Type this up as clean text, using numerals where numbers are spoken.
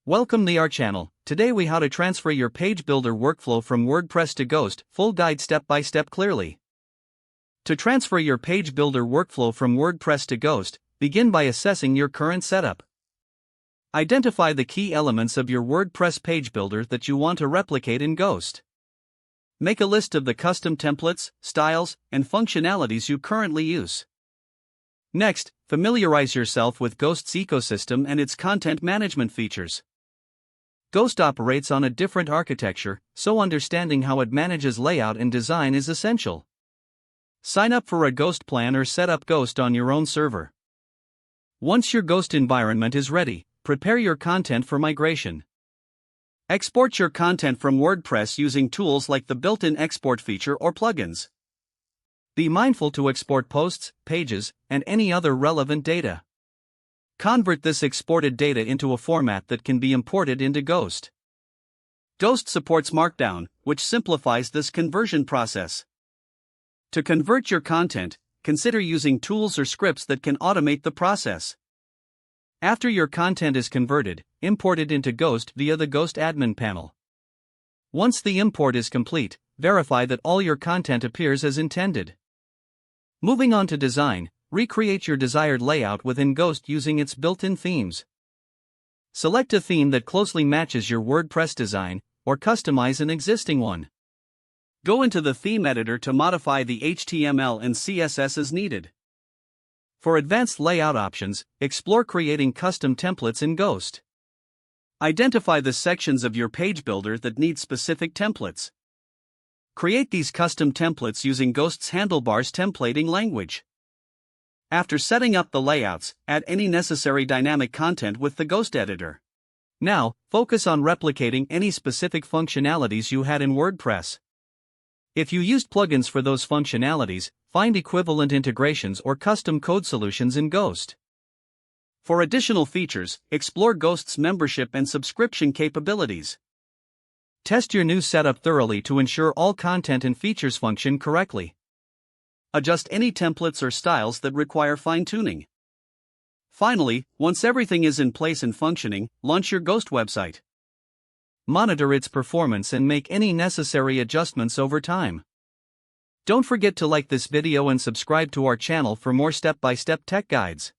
Welcome to our channel. Today we how to transfer your page builder workflow from WordPress to Ghost, full guide step by step clearly. To transfer your page builder workflow from WordPress to Ghost, begin by assessing your current setup. Identify the key elements of your WordPress page builder that you want to replicate in Ghost. Make a list of the custom templates, styles, and functionalities you currently use. Next, familiarize yourself with Ghost's ecosystem and its content management features. Ghost operates on a different architecture, so understanding how it manages layout and design is essential. Sign up for a Ghost plan or set up Ghost on your own server. Once your Ghost environment is ready, prepare your content for migration. Export your content from WordPress using tools like the built-in export feature or plugins. Be mindful to export posts, pages, and any other relevant data. Convert this exported data into a format that can be imported into Ghost. Ghost supports Markdown, which simplifies this conversion process. To convert your content, consider using tools or scripts that can automate the process. After your content is converted, import it into Ghost via the Ghost admin panel. Once the import is complete, verify that all your content appears as intended. Moving on to design, recreate your desired layout within Ghost using its built-in themes. Select a theme that closely matches your WordPress design, or customize an existing one. Go into the theme editor to modify the HTML and CSS as needed. For advanced layout options, explore creating custom templates in Ghost. Identify the sections of your page builder that need specific templates. Create these custom templates using Ghost's handlebars templating language. After setting up the layouts, add any necessary dynamic content with the Ghost editor. Now, focus on replicating any specific functionalities you had in WordPress. If you used plugins for those functionalities, find equivalent integrations or custom code solutions in Ghost. For additional features, explore Ghost's membership and subscription capabilities. Test your new setup thoroughly to ensure all content and features function correctly. Adjust any templates or styles that require fine-tuning. Finally, once everything is in place and functioning, launch your Ghost website. Monitor its performance and make any necessary adjustments over time. Don't forget to like this video and subscribe to our channel for more step-by-step tech guides.